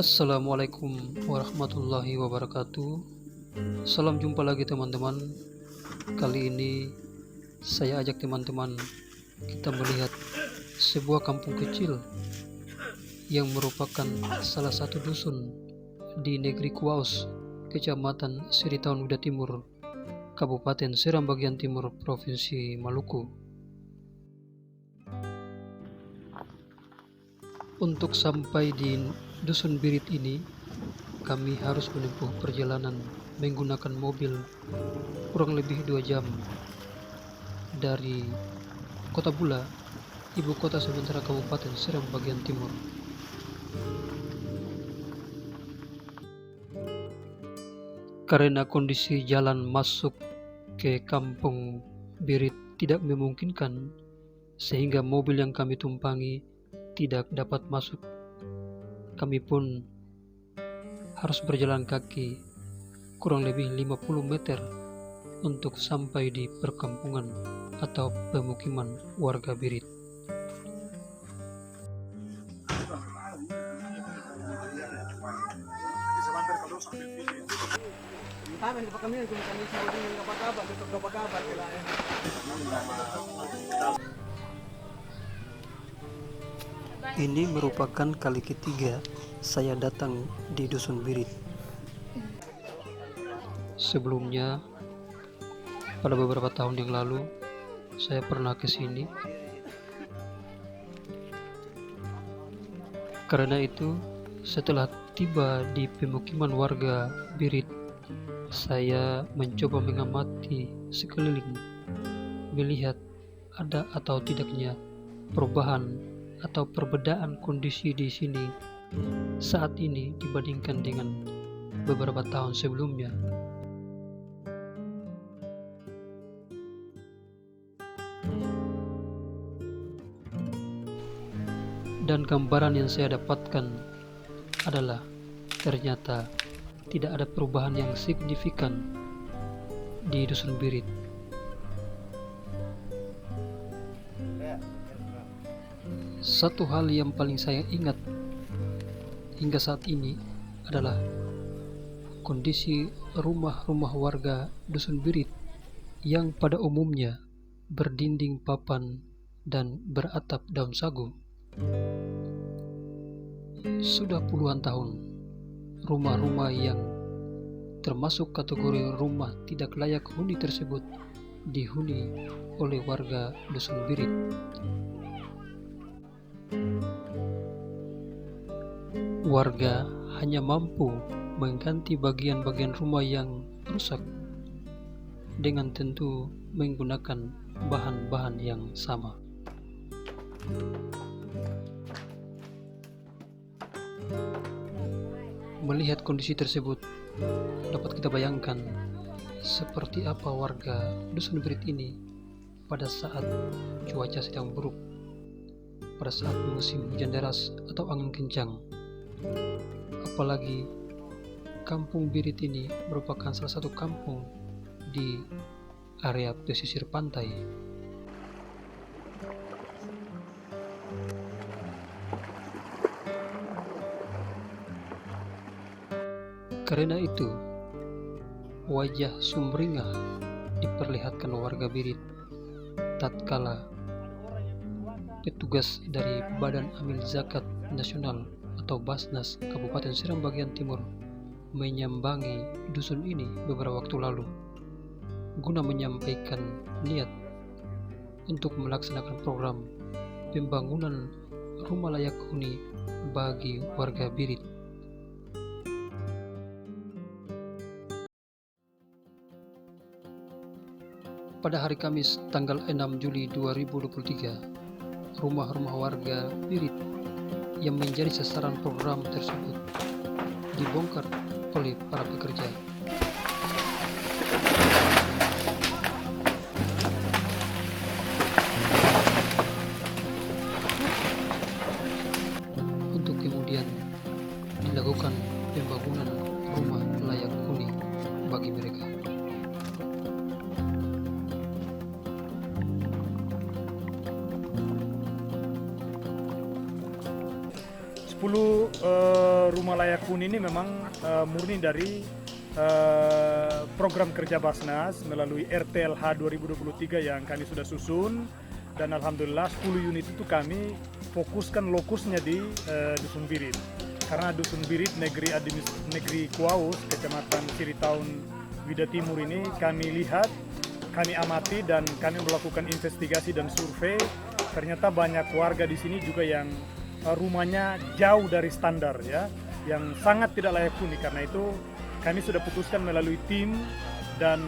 Assalamualaikum warahmatullahi wabarakatuh. Salam jumpa lagi teman-teman. Kali ini saya ajak teman-teman kita melihat sebuah kampung kecil yang merupakan salah satu dusun di negeri Kuaus, Kecamatan Siritaun Uda Timur, Kabupaten Seram bagian timur, Provinsi Maluku. Untuk sampai di dusun Birit ini, kami harus menempuh perjalanan menggunakan mobil kurang lebih 2 jam dari Kota Bula, ibu kota sementara Kabupaten Seram bagian timur. Karena kondisi jalan masuk ke kampung Birit tidak memungkinkan, sehingga mobil yang kami tumpangi tidak dapat masuk. Kami pun harus berjalan kaki kurang lebih 50 meter untuk sampai di perkampungan atau pemukiman warga Birit. Ini merupakan kali ketiga saya datang di dusun Birit. Sebelumnya, pada beberapa tahun yang lalu, saya pernah ke sini. Karena itu, setelah tiba di pemukiman warga Birit, saya mencoba mengamati sekeliling, melihat ada atau tidaknya perubahan atau perbedaan kondisi di sini saat ini dibandingkan dengan beberapa tahun sebelumnya. Dan gambaran yang saya dapatkan adalah ternyata tidak ada perubahan yang signifikan di dusun Birit. Satu hal yang paling saya ingat hingga saat ini adalah kondisi rumah-rumah warga dusun Birit yang pada umumnya berdinding papan dan beratap daun sagu. Sudah puluhan tahun, rumah-rumah yang termasuk kategori rumah tidak layak huni tersebut dihuni oleh warga dusun Birit. Warga hanya mampu mengganti bagian-bagian rumah yang rusak dengan tentu menggunakan bahan-bahan yang sama. Melihat kondisi tersebut, dapat kita bayangkan seperti apa warga dusun Birit ini pada saat cuaca sedang buruk, pada saat musim hujan deras atau angin kencang. Apalagi kampung Birit ini merupakan salah satu kampung di area pesisir pantai. Karena itu, wajah sumringah diperlihatkan warga Birit tatkala petugas dari Badan Amil Zakat Nasional atau Basnas Kabupaten Seram bagian timur menyambangi dusun ini beberapa waktu lalu guna menyampaikan niat untuk melaksanakan program pembangunan rumah layak huni bagi warga Birit. Pada hari Kamis tanggal 6 Juli 2023, rumah-rumah warga Birit yang menjadi sasaran program tersebut dibongkar oleh para pekerja. Untuk kemudian dilakukan pembangunan rumah layak huni bagi mereka. rumah layak huni ini memang murni dari program kerja Basnas melalui RTLH 2023 yang kami sudah susun, dan alhamdulillah 10 unit itu kami fokuskan lokusnya di Dusun Birit. Karena Dusun Birit negeri Kuaus, Kecamatan Siritaun, Wida Timur ini kami lihat, kami amati, dan kami melakukan investigasi dan survei. Ternyata banyak warga di sini juga yang rumahnya jauh dari standar, ya, yang sangat tidak layak huni. Karena itu kami sudah putuskan melalui tim dan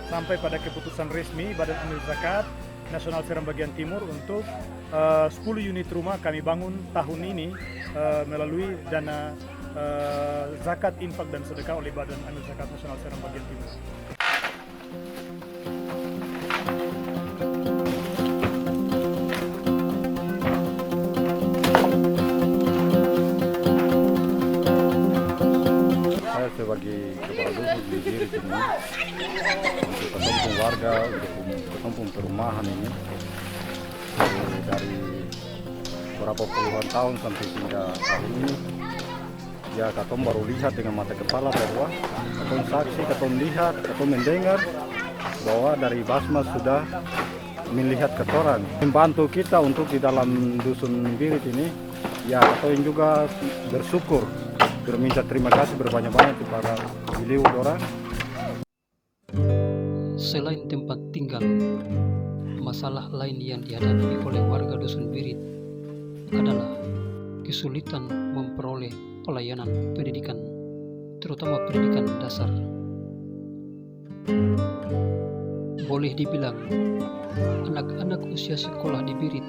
sampai pada keputusan resmi Badan Amil Zakat Nasional Seram Bagian Timur untuk 10 unit rumah kami bangun tahun ini melalui dana zakat, infak, dan sedekah oleh Badan Amil Zakat Nasional Seram Bagian Timur. Sebagai kepala dusun di Birit ini, untuk ketumpung warga, untuk ketumpung perumahan ini, dari beberapa puluhan tahun sampai hingga tahun ini, ya katom baru lihat dengan mata kepala bahwa katom saksi, katom lihat, katom mendengar bahwa dari Basmas sudah melihat ketoran membantu kita untuk di dalam dusun Birit ini. Ya, katom juga bersyukur, berminta terima kasih berbanyak-banyak kepada beliau orang. Selain tempat tinggal, masalah lain yang dihadapi oleh warga Dusun Birit adalah kesulitan memperoleh pelayanan pendidikan, terutama pendidikan dasar. Boleh dibilang, anak-anak usia sekolah di Birit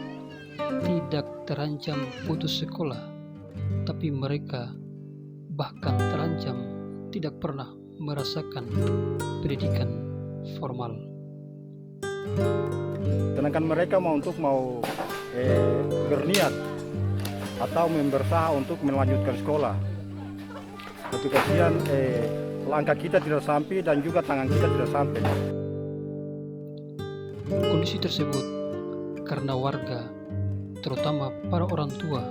tidak terancam putus sekolah, tapi mereka bahkan terancam tidak pernah merasakan pendidikan formal. Sedangkan mereka mau berniat atau berusaha untuk melanjutkan sekolah, tapi kasihan langkah kita tidak sampai dan juga tangan kita tidak sampai. Kondisi tersebut karena warga, terutama para orang tua,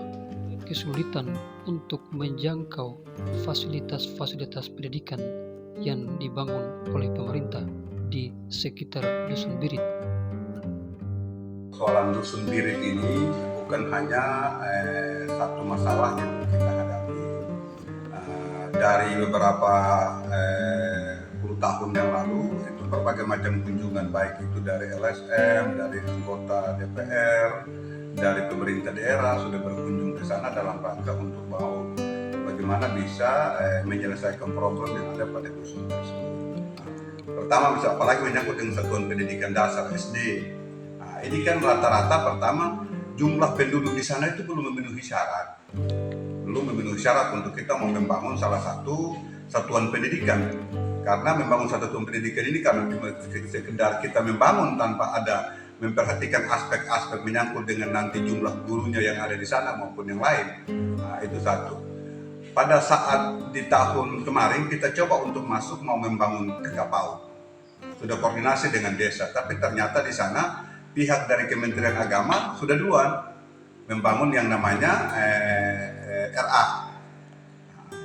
kesulitan untuk menjangkau fasilitas-fasilitas pendidikan yang dibangun oleh pemerintah di sekitar Dusun Birit. Soalan Dusun Birit ini bukan hanya satu masalah yang kita hadapi. Dari beberapa puluh tahun yang lalu, itu berbagai macam kunjungan, baik itu dari LSM, dari anggota DPR, dari pemerintah daerah sudah berkunjung ke sana dalam rangka untuk mau bagaimana bisa menyelesaikan problem yang ada pada dusun tersebut. Pertama, bisa apalagi menyangkut dengan satuan pendidikan dasar SD. Nah, ini kan rata-rata pertama jumlah penduduk di sana itu belum memenuhi syarat untuk kita mau membangun salah satu satuan pendidikan. Karena membangun satuan pendidikan ini karena sekedar kita membangun tanpa ada memperhatikan aspek-aspek menyangkut dengan nanti jumlah gurunya yang ada di sana maupun yang lain. Nah, itu satu. Pada saat di tahun kemarin kita coba untuk masuk mau membangun KKPAUD. Sudah koordinasi dengan desa, tapi ternyata di sana pihak dari Kementerian Agama sudah duluan membangun yang namanya RA.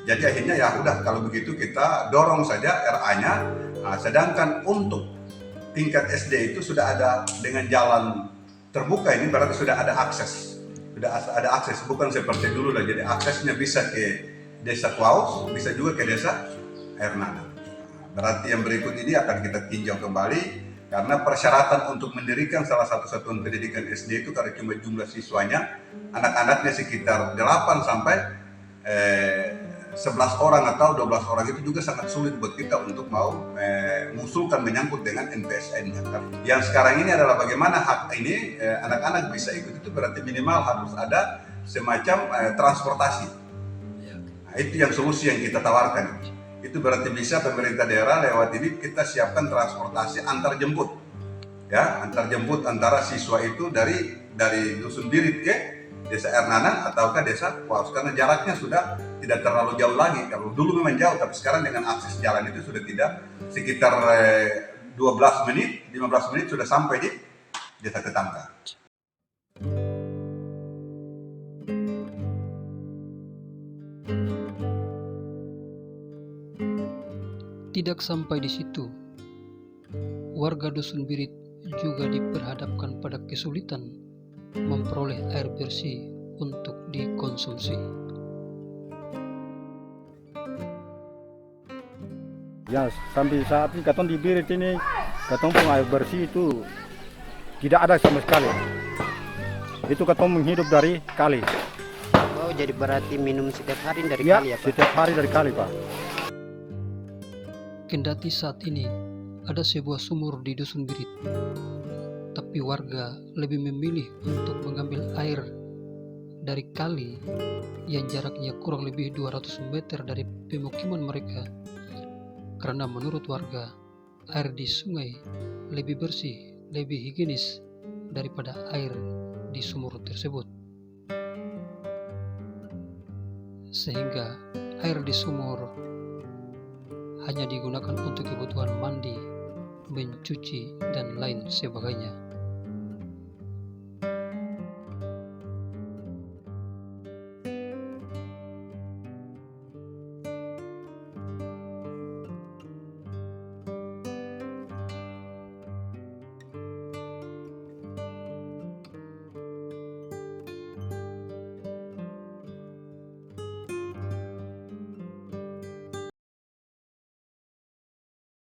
Jadi akhirnya ya udah kalau begitu kita dorong saja RA-nya. Sedangkan untuk tingkat SD itu sudah ada dengan jalan terbuka, ini berarti sudah ada akses. Bukan seperti dulu lah, jadi aksesnya bisa ke Desa Kuaus, bisa juga ke Desa Air Nanang. Berarti yang berikut ini akan kita tinjau kembali, karena persyaratan untuk mendirikan salah satu satuan pendidikan SD itu karena cuma jumlah siswanya, anak-anaknya sekitar 8 sampai 11 orang atau 12 orang, itu juga sangat sulit buat kita untuk mau mengusulkan menyangkut dengan NPSN-nya. Yang sekarang ini adalah bagaimana hak ini anak-anak bisa ikut, itu berarti minimal harus ada semacam transportasi. Nah, itu yang solusi yang kita tawarkan. Itu berarti bisa pemerintah daerah lewat ini kita siapkan transportasi antar jemput. Ya, antar jemput antara siswa itu dari Dusun Birit ke Desa Air Nanang atau ke Desa Kuaus, karena jaraknya sudah tidak terlalu jauh lagi. Kalau dulu memang jauh, tapi sekarang dengan akses jalan itu sudah tidak, sekitar 12 menit, 15 menit sudah sampai di Desa Tetangga. Tidak sampai di situ, warga Dusun Birit juga diperhadapkan pada kesulitan memperoleh air bersih untuk dikonsumsi. Ya, sampai saat ini katong di Birit ini, katong pun air bersih itu tidak ada sama sekali. Itu katong menghidup dari kali. Oh, jadi berarti minum setiap hari dari Ya, kali ya, Pak? setiap hari dari kali, Pak. Kendati saat ini ada sebuah sumur di Dusun Birit, tapi warga lebih memilih untuk mengambil air dari kali yang jaraknya kurang lebih 200 meter dari pemukiman mereka, karena menurut warga air di sungai lebih bersih, lebih higienis daripada air di sumur tersebut. Sehingga air di sumur hanya digunakan untuk kebutuhan mandi, mencuci, dan lain sebagainya.